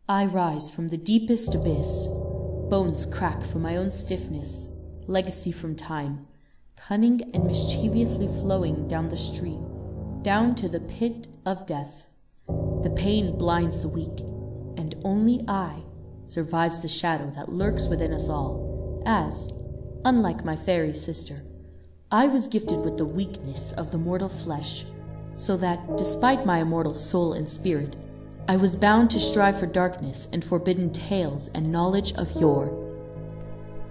I rise from the deepest abyss, bones crack from my own stiffness, legacy from time, cunning and mischievously flowing down the stream, down to the pit of death. The pain blinds the weak, and only I survives the shadow that lurks within us all, as, unlike my fairy sister, I was gifted with the weakness of the mortal flesh, so that, despite my immortal soul and spirit, I was bound to strive for darkness and forbidden tales and knowledge of yore.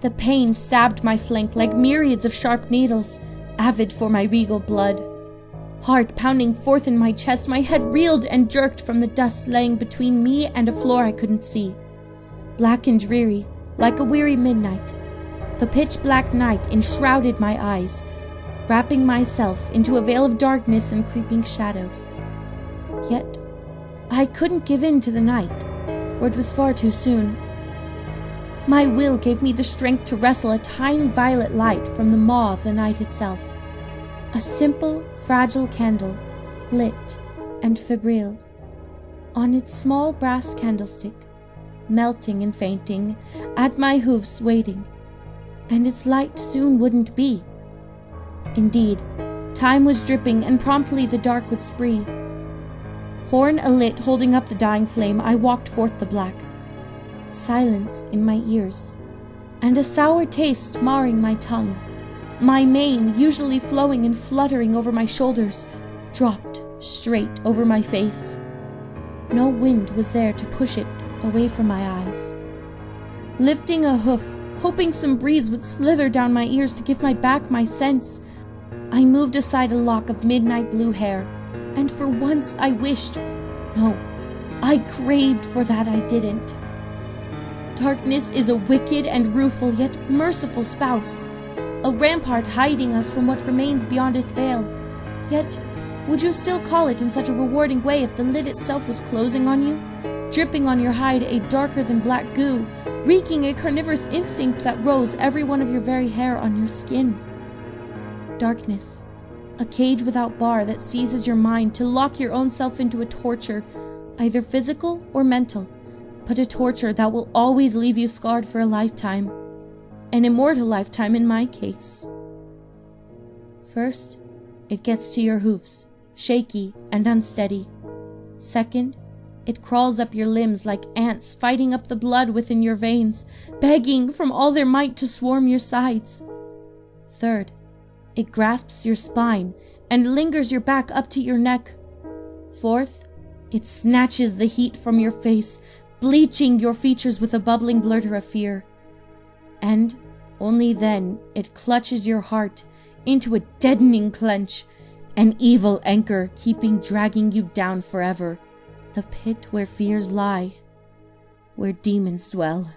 The pain stabbed my flank like myriads of sharp needles, avid for my regal blood. Heart pounding forth in my chest, my head reeled and jerked from the dust laying between me and a floor I couldn't see. Black and dreary, like a weary midnight, the pitch-black night enshrouded my eyes, wrapping myself into a veil of darkness and creeping shadows. Yet, I couldn't give in to the night, for it was far too soon. My will gave me the strength to wrestle a tiny violet light from the maw of the night itself. A simple, fragile candle, lit and febrile. On its small brass candlestick, melting and fainting, at my hoofs waiting, and its light soon wouldn't be. Indeed, time was dripping, and promptly the dark would spree. Horn alit, holding up the dying flame, I walked forth the black. Silence in my ears, and a sour taste marring my tongue. My mane, usually flowing and fluttering over my shoulders, dropped straight over my face. No wind was there to push it away from my eyes. Lifting a hoof, hoping some breeze would slither down my ears to give my back my sense, I moved aside a lock of midnight blue hair, and for once I wished, no, I craved for that I didn't. Darkness is a wicked and rueful yet merciful spouse, a rampart hiding us from what remains beyond its veil. Yet, would you still call it in such a rewarding way if the lid itself was closing on you, dripping on your hide a darker than black goo, wreaking a carnivorous instinct that rose every one of your very hair on your skin? Darkness, a cage without bar that seizes your mind to lock your own self into a torture, either physical or mental, but a torture that will always leave you scarred for a lifetime, an immortal lifetime in my case. First, it gets to your hoofs, shaky and unsteady. Second, it crawls up your limbs like ants fighting up the blood within your veins, begging from all their might to swarm your sides. Third, it grasps your spine and lingers your back up to your neck. Fourth, it snatches the heat from your face, bleaching your features with a bubbling blurter of fear. And only then it clutches your heart into a deadening clench, an evil anchor dragging you down forever, the pit where fears lie, where demons dwell,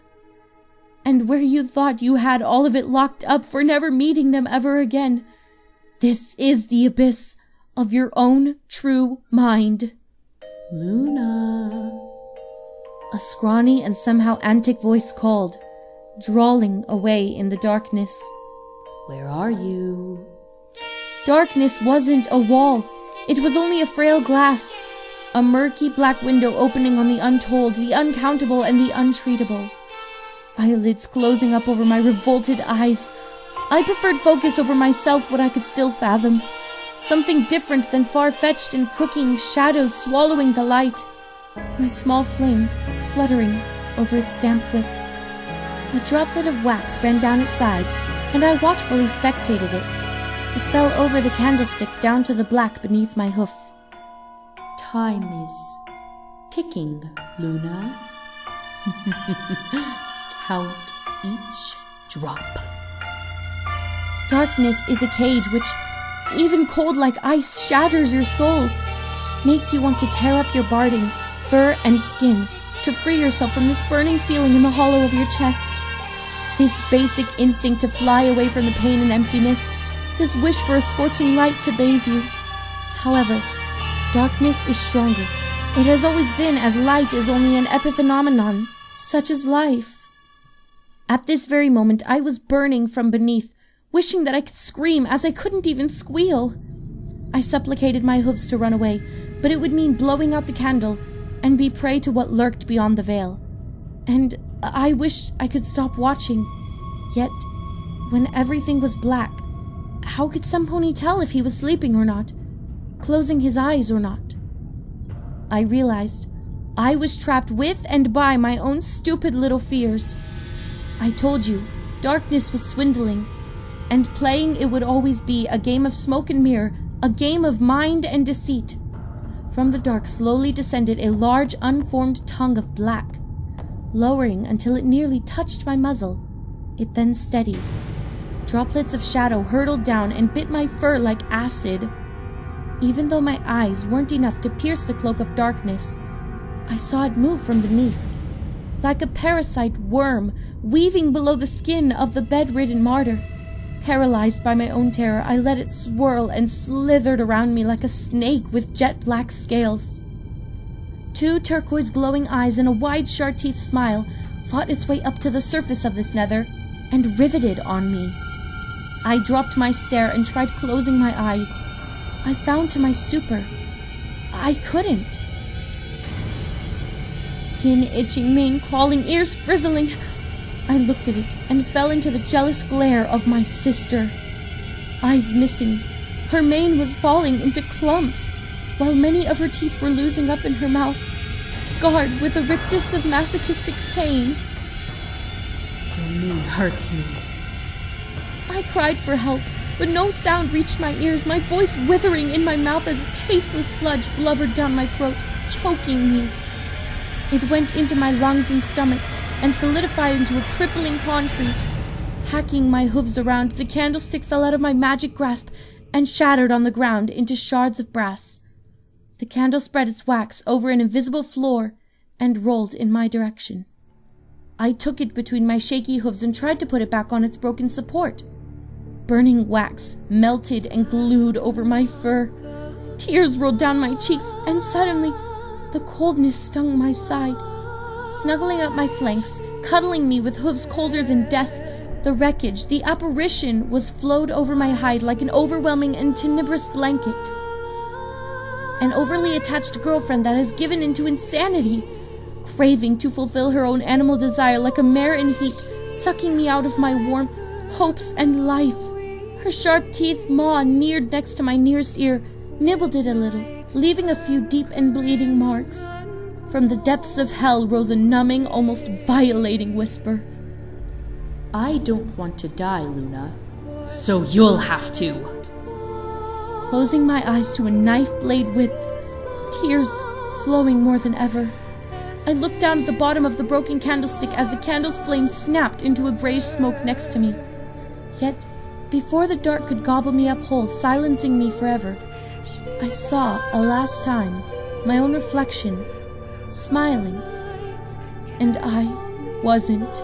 and where you thought you had all of it locked up for never meeting them ever again. This is the abyss of your own true mind. Luna. A scrawny and somehow antic voice called, drawling away in the darkness. Where are you? Darkness wasn't a wall. It was only a frail glass. A murky black window opening on the untold, the uncountable, and the untreatable. Eyelids closing up over my revolted eyes. I preferred focus over myself, what I could still fathom. Something different than far-fetched and crooking shadows swallowing the light. My small flame fluttering over its damp wick. A droplet of wax ran down its side, and I watchfully spectated it. It fell over the candlestick down to the black beneath my hoof. Time is ticking, Luna. Count each drop. Darkness is a cage which, even cold like ice, shatters your soul, makes you want to tear up your barding, fur and skin, to free yourself from this burning feeling in the hollow of your chest. This basic instinct to fly away from the pain and emptiness, this wish for a scorching light to bathe you. However, darkness is stronger. It has always been, as light is only an epiphenomenon, such as life. At this very moment I was burning from beneath, wishing that I could scream as I couldn't even squeal. I supplicated my hoofs to run away, but it would mean blowing out the candle, and be prey to what lurked beyond the veil. And I wished I could stop watching. Yet, when everything was black, how could some pony tell if he was sleeping or not, closing his eyes or not? I realized I was trapped with and by my own stupid little fears. I told you, darkness was swindling, and playing it would always be a game of smoke and mirror, a game of mind and deceit. From the dark slowly descended a large, unformed tongue of black, lowering until it nearly touched my muzzle. It then steadied. Droplets of shadow hurtled down and bit my fur like acid. Even though my eyes weren't enough to pierce the cloak of darkness, I saw it move from beneath, like a parasite worm weaving below the skin of the bedridden martyr. Paralyzed by my own terror, I let it swirl and slithered around me like a snake with jet-black scales. 2 turquoise glowing eyes and a wide charteef smile fought its way up to the surface of this nether and riveted on me. I dropped my stare and tried closing my eyes. I found to my stupor, I couldn't. Skin itching, mane crawling, ears frizzling, I looked at it and fell into the jealous glare of my sister. Eyes missing, her mane was falling into clumps, while many of her teeth were losing up in her mouth, scarred with a rictus of masochistic pain. Your moon hurts me. I cried for help, but no sound reached my ears, my voice withering in my mouth as tasteless sludge blubbered down my throat, choking me. It went into my lungs and stomach and solidified into a crippling concrete. Hacking my hooves around, the candlestick fell out of my magic grasp and shattered on the ground into shards of brass. The candle spread its wax over an invisible floor and rolled in my direction. I took it between my shaky hooves and tried to put it back on its broken support. Burning wax melted and glued over my fur. Tears rolled down my cheeks, and suddenly the coldness stung my side. Snuggling up my flanks, cuddling me with hooves colder than death, the wreckage, the apparition, was flowed over my hide like an overwhelming and tenebrous blanket. An overly attached girlfriend that has given into insanity, craving to fulfill her own animal desire like a mare in heat, sucking me out of my warmth, hopes, and life. Her sharp teeth maw neared next to my nearest ear, nibbled it a little, leaving a few deep and bleeding marks. From the depths of hell rose a numbing, almost violating whisper. I don't want to die, Luna, so you'll have to. Closing my eyes to a knife blade width, tears flowing more than ever, I looked down at the bottom of the broken candlestick as the candle's flame snapped into a grayish smoke next to me. Yet, before the dark could gobble me up whole, silencing me forever, I saw, a last time, my own reflection, smiling, and I wasn't.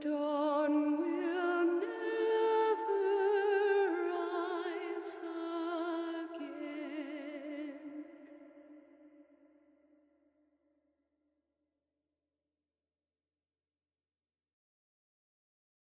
Door.